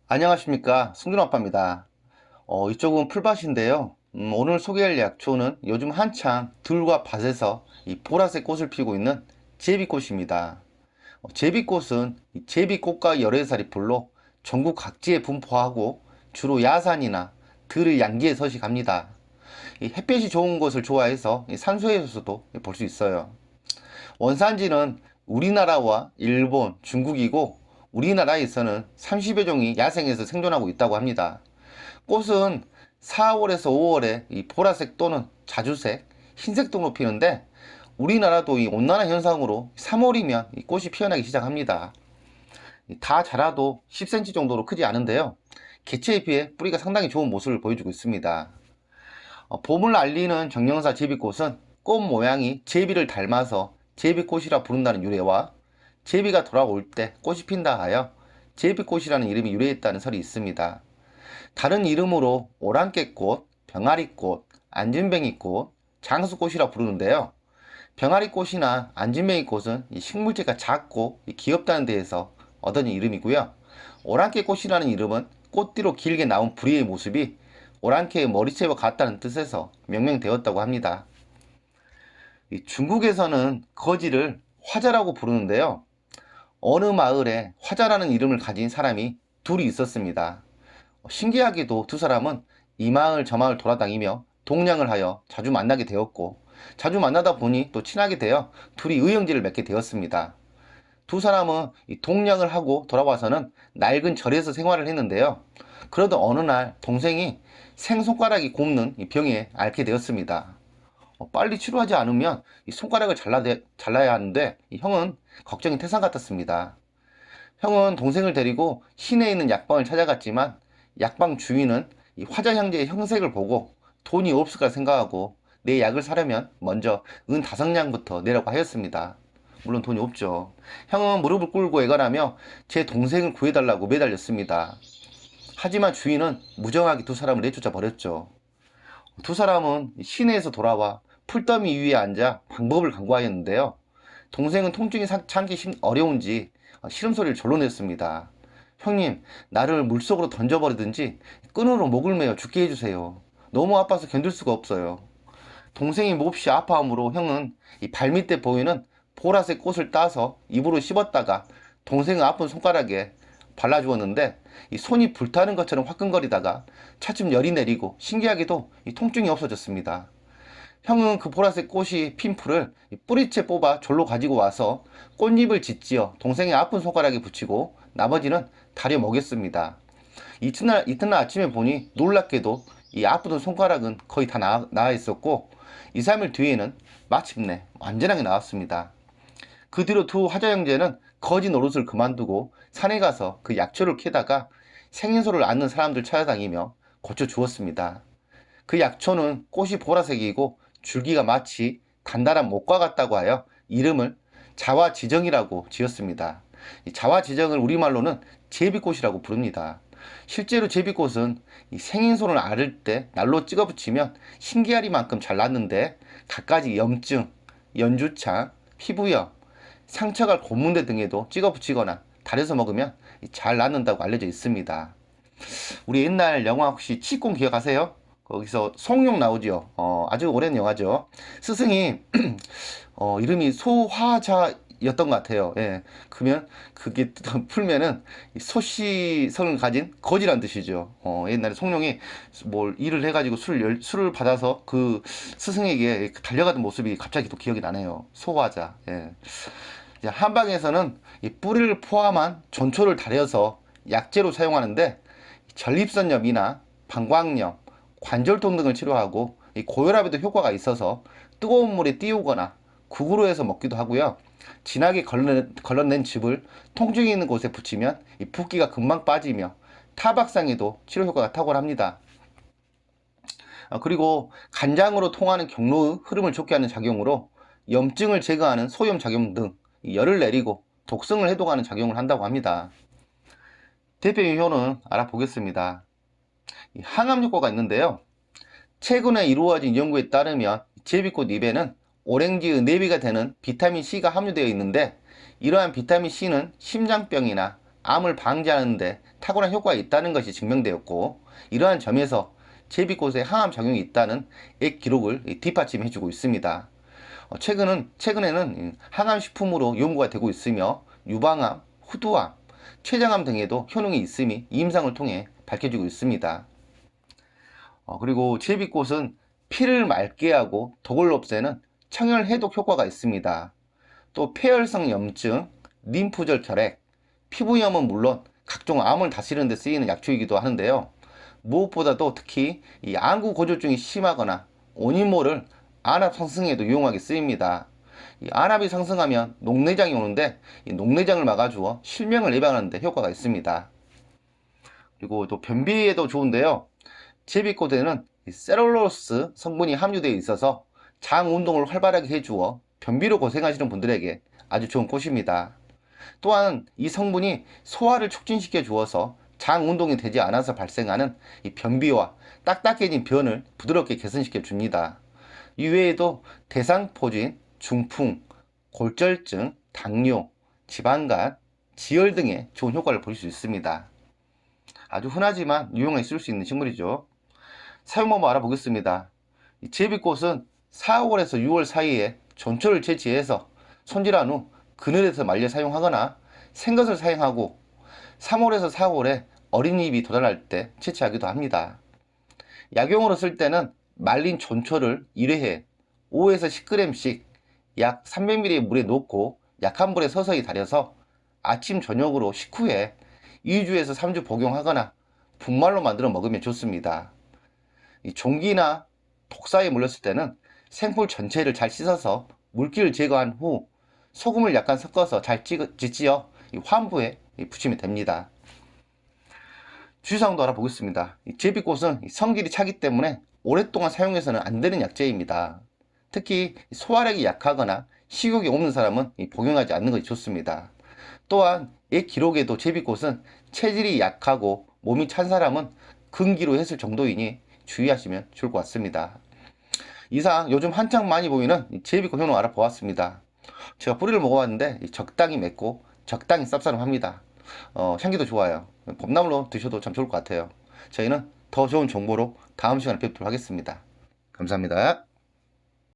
안녕하십니까, 승준아빠입니다. 이쪽은 풀밭인데요. 오늘 소개할 약초는 요즘 한창 들과 밭에서 이 보라색 꽃을 피우고 있는 제비꽃입니다. 제비꽃은 이 제비꽃과 열애살이 풀로 전국 각지에 분포하고 주로 야산이나 들의 양지에 서식합니다. 이 햇볕이 좋은 곳을 좋아해서 이 산소에서도 볼 수 있어요. 원산지는 우리나라와 일본, 중국이고 우리나라에서는 30여 종이 야생에서 생존하고 있다고 합니다. 꽃은 4월에서 5월에 이 보라색 또는 자주색, 흰색 등으로 피는데 우리나라도 이 온난화 현상으로 3월이면 이 꽃이 피어나기 시작합니다. 다 자라도 10cm 정도로 크지 않은데요. 개체에 비해 뿌리가 상당히 좋은 모습을 보여주고 있습니다. 봄을 알리는 정령사 제비꽃은 꽃 모양이 제비를 닮아서 제비꽃이라 부른다는 유래와 제비가 돌아올 때 꽃이 핀다 하여 제비꽃이라는 이름이 유래했다는 설이 있습니다. 다른 이름으로 오랑캐꽃, 병아리꽃, 안진뱅이꽃, 장수꽃이라 부르는데요. 병아리꽃이나 안진뱅이꽃은 식물체가 작고 귀엽다는 데에서 얻은 이름이고요. 오랑캐꽃이라는 이름은 꽃뒤로 길게 나온 부리의 모습이 오랑캐의 머리채와 같다는 뜻에서 명명되었다고 합니다. 중국에서는 거지를 화자라고 부르는데요. 어느 마을에 화자라는 이름을 가진 사람이 둘이 있었습니다. 신기하게도 두 사람은 이 마을 저 마을 돌아다니며 동냥을 하여 자주 만나게 되었고 자주 만나다 보니 또 친하게 되어 둘이 의형제를 맺게 되었습니다. 두 사람은 이 동냥을 하고 돌아와서는 낡은 절에서 생활을 했는데요. 그러던 어느 날 동생이 생손가락이 곱는 이 병에 앓게 되었습니다. 빨리 치료하지 않으면 이 손가락을 잘라야 하는데 이 형은 걱정이 태산 같았습니다. 형은 동생을 데리고 시내에 있는 약방을 찾아갔지만 약방 주인은 이 화자 형제의 형색을 보고 돈이 없을까 생각하고 내 약을 사려면 먼저 은 5냥부터 내라고 하였습니다. 물론 돈이 없죠. 형은 무릎을 꿇고 애걸하며 제 동생을 구해달라고 매달렸습니다. 하지만 주인은 무정하게 두 사람을 내쫓아 버렸죠. 두 사람은 시내에서 돌아와 풀더미 위에 앉아 방법을 강구하였는데요. 동생은 통증이 참기 어려운지 시름소리를 절로 냈습니다. 형님, 나를 물속으로 던져버리든지 끈으로 목을 매어 죽게 해주세요. 너무 아파서 견딜 수가 없어요. 동생이 몹시 아파함으로 형은 이 발밑에 보이는 보라색 꽃을 따서 입으로 씹었다가 동생의 아픈 손가락에 발라주었는데 이 손이 불타는 것처럼 화끈거리다가 차츰 열이 내리고 신기하게도 이 통증이 없어졌습니다. 형은 그 보라색 꽃이 핀 풀을 뿌리채 뽑아 졸로 가지고 와서 꽃잎을 짓지어 동생의 아픈 손가락에 붙이고 나머지는 다려 먹였습니다. 이튿날 아침에 보니 놀랍게도 이 아프던 손가락은 거의 다 나아 있었고 2, 3일 뒤에는 마침내 완전하게 나왔습니다. 그 뒤로 두 화자 형제는 거지 노릇을 그만두고 산에 가서 그 약초를 캐다가 생인소를 앓는 사람들 찾아다니며 고쳐주었습니다. 그 약초는 꽃이 보라색이고 줄기가 마치 단단한 목과 같다고 하여 이름을 자화지정이라고 지었습니다. 이 자화지정을 우리말로는 제비꽃이라고 부릅니다. 실제로 제비꽃은 이 생인손을 앓을 때 날로 찍어 붙이면 신기하리만큼 잘 낫는데 갖가지 염증, 연주창, 피부염, 상처갈 고문대 등에도 찍어 붙이거나 달여서 먹으면 잘 낫는다고 알려져 있습니다. 우리 옛날 영화 혹시 치공 기억하세요? 거기서 송룡 나오죠. 아주 오랜 영화죠. 스승이 이름이 소화자였던 것 같아요. 예. 그러면 그게 풀면은 소시성을 가진 거지란 뜻이죠. 옛날에 송룡이 뭘 일을 해가지고 술을 받아서 그 스승에게 달려가던 모습이 갑자기 또 기억이 나네요. 소화자. 예. 이제 한방에서는 이 뿌리를 포함한 전초를 달여서 약재로 사용하는데 전립선염이나 방광염, 관절통 등을 치료하고 이 고혈압에도 효과가 있어서 뜨거운 물에 띄우거나 국으로 해서 먹기도 하고요. 진하게 걸러낸 즙을 통증이 있는 곳에 붙이면 이 붓기가 금방 빠지며 타박상에도 치료 효과가 탁월합니다. 그리고 간장으로 통하는 경로의 흐름을 좋게 하는 작용으로 염증을 제거하는 소염 작용 등 열을 내리고 독성을 해독하는 작용을 한다고 합니다. 대표 유효는 알아보겠습니다. 항암 효과가 있는데요. 최근에 이루어진 연구에 따르면 제비꽃 잎에는 오렌지의 내비가 되는 비타민C가 함유되어 있는데 이러한 비타민C는 심장병이나 암을 방지하는 데 탁월한 효과가 있다는 것이 증명되었고, 이러한 점에서 제비꽃에 항암 작용이 있다는 액 기록을 뒷받침해 주고 있습니다. 최근에는 항암식품으로 연구가 되고 있으며 유방암, 후두암, 췌장암 등에도 효능이 있음이 임상을 통해 밝혀지고 있습니다. 그리고 제비꽃은 피를 맑게 하고 독을 없애는 청열 해독 효과가 있습니다. 또 폐혈성 염증, 림프절 결핵, 피부염은 물론 각종 암을 다스리는 데 쓰이는 약초이기도 하는데요. 무엇보다도 특히 이 안구 고조증이 심하거나 원인 모를 안압 상승에도 유용하게 쓰입니다. 이 안압이 상승하면 녹내장이 오는데 이 녹내장을 막아주어 실명을 예방하는 데 효과가 있습니다. 그리고 또 변비에도 좋은데요. 제비꽃에는 셀룰로스 성분이 함유되어 있어서 장 운동을 활발하게 해주어 변비로 고생하시는 분들에게 아주 좋은 꽃입니다. 또한 이 성분이 소화를 촉진시켜 주어서 장 운동이 되지 않아서 발생하는 이 변비와 딱딱해진 변을 부드럽게 개선시켜 줍니다. 이외에도 대상포진, 중풍, 골절증, 당뇨, 지방간, 지혈 등의 좋은 효과를 볼 수 있습니다. 아주 흔하지만 유용하게 쓸 수 있는 식물이죠. 사용 방법 알아보겠습니다. 이 제비꽃은 4월에서 6월 사이에 전초를 채취해서 손질한 후 그늘에서 말려 사용하거나 생것을 사용하고 3월에서 4월에 어린 잎이 돋아날 때 채취하기도 합니다. 약용으로 쓸 때는 말린 전초를 1회에 5에서 10g씩 약 300ml의 물에 넣고 약한 불에 서서히 달여서 아침 저녁으로 식후에 2주에서 3주 복용하거나 분말로 만들어 먹으면 좋습니다. 이 종기나 독사에 물렸을 때는 생풀 전체를 잘 씻어서 물기를 제거한 후 소금을 약간 섞어서 잘 지지어 환부에 붙이면 됩니다. 주의사항도 알아보겠습니다. 제비꽃은 성질이 차기 때문에 오랫동안 사용해서는 안 되는 약재입니다. 특히 소화력이 약하거나 식욕이 없는 사람은 복용하지 않는 것이 좋습니다. 또한 옛 기록에도 제비꽃은 체질이 약하고 몸이 찬 사람은 금기로 했을 정도이니 주의하시면 좋을 것 같습니다. 이상 요즘 한창 많이 보이는 제비꽃 효능 알아보았습니다. 제가 뿌리를 먹어봤는데 적당히 맵고 적당히 쌉싸름합니다. 향기도 좋아요. 봄나물로 드셔도 참 좋을 것 같아요. 저희는 더 좋은 정보로 다음 시간에 뵙도록 하겠습니다. 감사합니다.